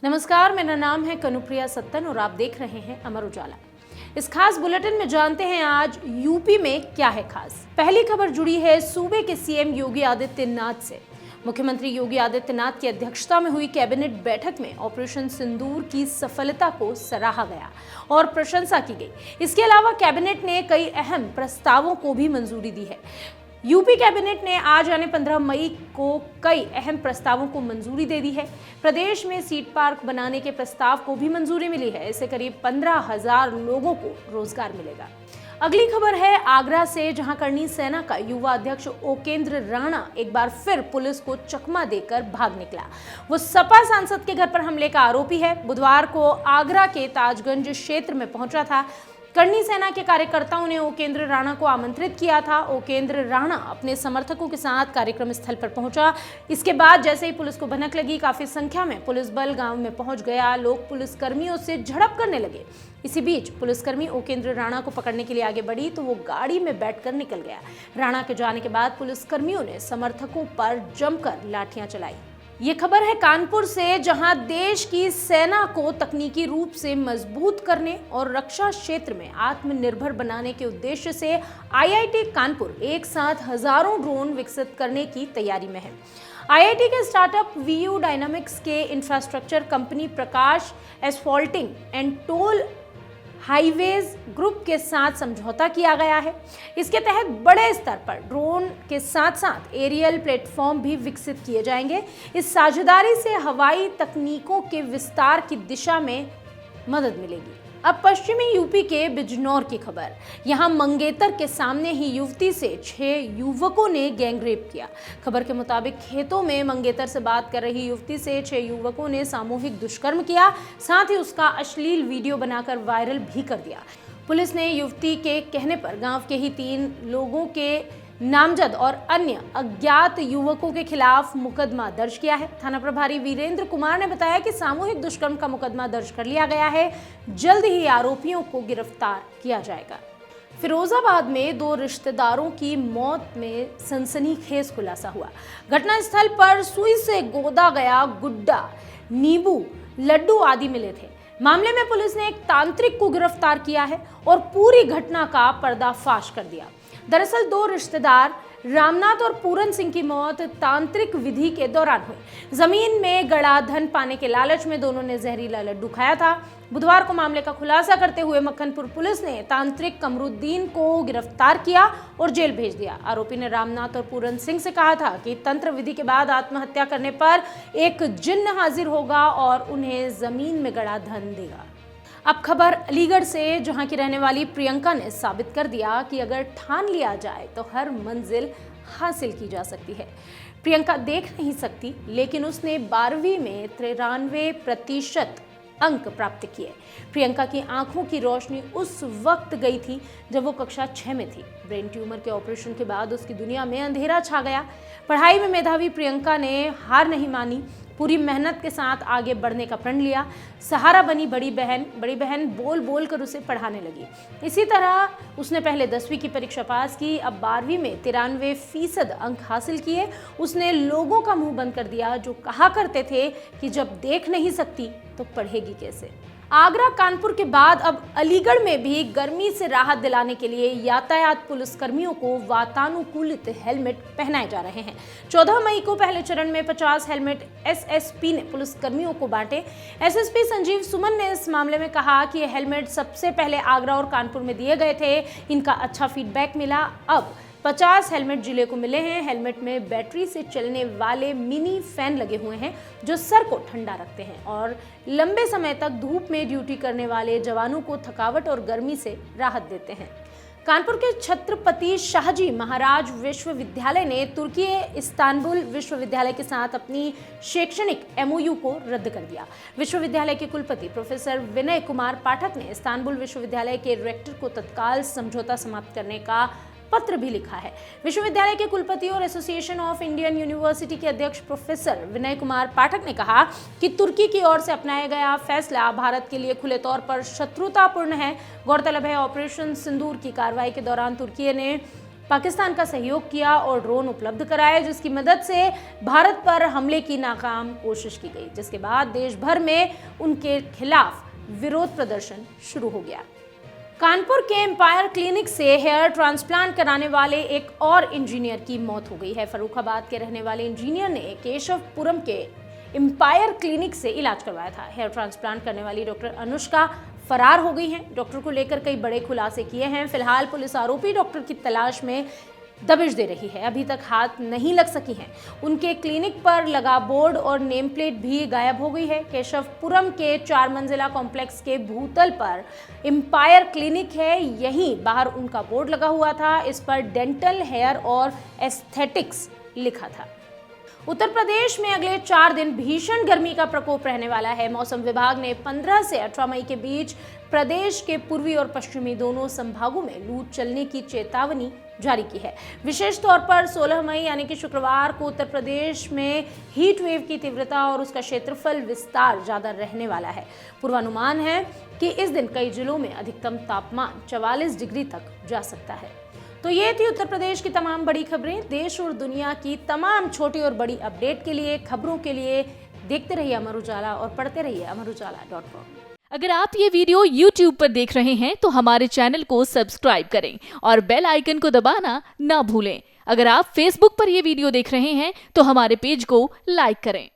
नमस्कार, मेरा नाम है कनुप्रिया सत्तन और आप देख रहे हैं अमर उजाला। इस खास बुलेटिन में जानते हैं आज यूपी में क्या है खास। पहली खबर जुड़ी है सूबे के सीएम योगी आदित्यनाथ से। मुख्यमंत्री योगी आदित्यनाथ की अध्यक्षता में हुई कैबिनेट बैठक में ऑपरेशन सिंदूर की सफलता को सराहा गया और प्रशंसा की गई। इसके अलावा कैबिनेट ने कई अहम प्रस्तावों को भी मंजूरी दी है। यूपी कैबिनेट ने आज यानी 15 मई को कई अहम प्रस्तावों को मंजूरी दे दी है। प्रदेश में सीट पार्क बनाने के प्रस्ताव को भी मंजूरी मिली है। इससे करीब 15,000 लोगों को रोजगार मिलेगा। अगली खबर है आगरा से, जहां करनी सेना का युवा अध्यक्ष ओकेंद्र राणा एक बार फिर पुलिस को चकमा देकर भाग निकला। वो सपा सांसद के घर पर हमले का आरोपी है। बुधवार को आगरा के ताजगंज क्षेत्र में पहुंचा था। करनी सेना के कार्यकर्ताओं ने ओकेंद्र राणा को आमंत्रित किया था। ओकेंद्र राणा अपने समर्थकों के साथ कार्यक्रम स्थल पर पहुंचा। इसके बाद जैसे ही पुलिस को भनक लगी, काफी संख्या में पुलिस बल गांव में पहुंच गया। लोग पुलिसकर्मियों से झड़प करने लगे। इसी बीच पुलिसकर्मी ओकेंद्र राणा को पकड़ने के लिए आगे बढ़ी तो वो गाड़ी में बैठकर निकल गया। राणा के जाने के बाद पुलिसकर्मियों ने समर्थकों पर जमकर लाठियां चलाई। ये खबर है कानपुर से, जहां देश की सेना को तकनीकी रूप से मजबूत करने और रक्षा क्षेत्र में आत्मनिर्भर बनाने के उद्देश्य से आईआईटी कानपुर एक साथ हजारों ड्रोन विकसित करने की तैयारी में है। आईआईटी के स्टार्टअप वीयू डायनामिक्स के infrastructure company Prakash asphalting and toll highways group के साथ समझौता किया गया है। इसके तहत बड़े स्तर पर ड्रोन के साथ साथ एरियल प्लेटफॉर्म भी विकसित किए जाएंगे। इस साझेदारी से हवाई तकनीकों के विस्तार की दिशा में मदद मिलेगी। अब पश्चिमी यूपी के बिजनौर की खबर। यहां मंगेतर के सामने ही युवती से 6 युवकों ने गैंगरेप किया। खबर के मुताबिक खेतों में मंगेतर से बात कर रही युवती से 6 युवकों ने सामूहिक दुष्कर्म किया, साथ ही उसका अश्लील वीडियो बनाकर वायरल भी कर दिया। पुलिस ने युवती के कहने पर गांव के ही 3 लोगों के नामजद और अन्य अज्ञात युवकों के खिलाफ मुकदमा दर्ज किया है। थाना प्रभारी वीरेंद्र कुमार ने बताया कि सामूहिक दुष्कर्म का मुकदमा दर्ज कर लिया गया है। जल्द ही आरोपियों को गिरफ्तार किया जाएगा। फिरोजाबाद में 2 रिश्तेदारों की मौत में सनसनीखेज खुलासा हुआ। घटनास्थल पर सुई से गोदा गया गुड्डा, नींबू, लड्डू आदि मिले थे। मामले में पुलिस ने एक तांत्रिक को गिरफ्तार किया है और पूरी घटना का पर्दाफाश कर दिया। दरअसल 2 रिश्तेदार रामनाथ और पूरन सिंह की मौत तांत्रिक विधि के दौरान हुई। जमीन में गड़ा धन पाने के लालच में दोनों ने जहरीला लड्डू खाया था। बुधवार को मामले का खुलासा करते हुए मक्खनपुर पुलिस ने तांत्रिक कमरुद्दीन को गिरफ्तार किया और जेल भेज दिया। आरोपी ने रामनाथ और पूरन सिंह से कहा था कि तंत्र विधि के बाद आत्महत्या करने पर एक जिन्न हाजिर होगा और उन्हें जमीन में गड़ा धन देगा। अब खबर अलीगढ़ से, जहां की रहने वाली प्रियंका ने साबित कर दिया कि अगर ठान लिया जाए तो हर मंजिल हासिल की जा सकती है। प्रियंका देख नहीं सकती, लेकिन उसने 12वीं में 93% अंक प्राप्त किए। प्रियंका की आंखों की रोशनी उस वक्त गई थी जब वो कक्षा 6 में थी। ब्रेन ट्यूमर के ऑपरेशन के बाद उसकी दुनिया में अंधेरा छा गया। पढ़ाई में मेधावी प्रियंका ने हार नहीं मानी, पूरी मेहनत के साथ आगे बढ़ने का प्रण लिया। सहारा बनी बड़ी बहन बोल बोल कर उसे पढ़ाने लगी। इसी तरह उसने पहले 10वीं की परीक्षा पास की, अब 12वीं में 93% अंक हासिल किए। उसने लोगों का मुंह बंद कर दिया जो कहा करते थे कि जब देख नहीं सकती तो पढ़ेगी कैसे। आगरा कानपुर के बाद अब अलीगढ़ में भी गर्मी से राहत दिलाने के लिए यातायात पुलिसकर्मियों को वातानुकूलित हेलमेट पहनाए जा रहे हैं। 14 मई को पहले चरण में 50 हेलमेट एसएसपी ने पुलिसकर्मियों को बांटे। एसएसपी संजीव सुमन ने इस मामले में कहा कि ये हेलमेट सबसे पहले आगरा और कानपुर में दिए गए थे। इनका अच्छा फीडबैक मिला। अब 50 हेलमेट जिले को मिले हैं। हेलमेट में बैटरी से चलने वाले मिनी फैन लगे हुए हैं जो सर को ठंडा रखते हैं और लंबे समय तक धूप में ड्यूटी करने वाले जवानों को थकावट और गर्मी से राहत देते हैं। कानपुर के छत्रपति शाहजी महाराज विश्वविद्यालय ने तुर्की इस्तांबुल विश्वविद्यालय के साथ अपनी शैक्षणिक एमओयू को रद्द कर दिया। विश्वविद्यालय के कुलपति प्रोफेसर विनय कुमार पाठक ने इस्तांबुल विश्वविद्यालय के रेक्टर को तत्काल समझौता समाप्त करने का पत्र भी लिखा है। विश्वविद्यालय के कुलपति और एसोसिएशन ऑफ इंडियन यूनिवर्सिटी के अध्यक्ष प्रोफेसर विनय कुमार पाठक ने कहा कि तुर्की की ओर से अपनाया गया फैसला भारत के लिए खुले तौर पर शत्रुतापूर्ण है। गौरतलब है, ऑपरेशन सिंदूर की कार्रवाई के दौरान तुर्की ने पाकिस्तान का सहयोग किया और ड्रोन उपलब्ध कराए, जिसकी मदद से भारत पर हमले की नाकाम कोशिश की गई, जिसके बाद देश भर में उनके खिलाफ विरोध प्रदर्शन शुरू हो गया। कानपुर के एम्पायर क्लिनिक से हेयर ट्रांसप्लांट कराने वाले एक और इंजीनियर की मौत हो गई है। फर्रुखाबाद के रहने वाले इंजीनियर ने केशवपुरम के एम्पायर क्लिनिक से इलाज करवाया था। हेयर ट्रांसप्लांट करने वाली डॉक्टर अनुष्का फरार हो गई हैं। डॉक्टर को लेकर कई बड़े खुलासे किए हैं। फिलहाल पुलिस आरोपी डॉक्टर की तलाश में दबिश दे रही है। अभी तक हाथ नहीं लग सकी हैं। उनके क्लिनिक पर लगा बोर्ड और नेम प्लेट भी गायब हो गई है। केशवपुरम के 4 मंजिला कॉम्प्लेक्स के भूतल पर एम्पायर क्लिनिक है, यहीं बाहर उनका बोर्ड लगा हुआ था। इस पर डेंटल, हेयर और एस्थेटिक्स लिखा था। उत्तर प्रदेश में अगले 4 दिन भीषण गर्मी का प्रकोप रहने वाला है। मौसम विभाग ने 15 से 18 मई के बीच प्रदेश के पूर्वी और पश्चिमी दोनों संभागों में लू चलने की चेतावनी जारी की है। विशेष तौर पर 16 मई यानी कि शुक्रवार को उत्तर प्रदेश में हीट वेव की तीव्रता और उसका क्षेत्रफल विस्तार ज्यादा रहने वाला है। पूर्वानुमान है कि इस दिन कई जिलों में अधिकतम तापमान 44 डिग्री तक जा सकता है। तो ये थी उत्तर प्रदेश की तमाम बड़ी खबरें। देश और दुनिया की तमाम छोटी और बड़ी अपडेट के लिए, खबरों के लिए देखते रहिए अमर उजाला और पढ़ते रहिए amarujala.com। अगर आप ये वीडियो YouTube पर देख रहे हैं तो हमारे चैनल को सब्सक्राइब करें और बेल आइकन को दबाना ना भूलें। अगर आप Facebook पर ये वीडियो देख रहे हैं तो हमारे पेज को लाइक करें।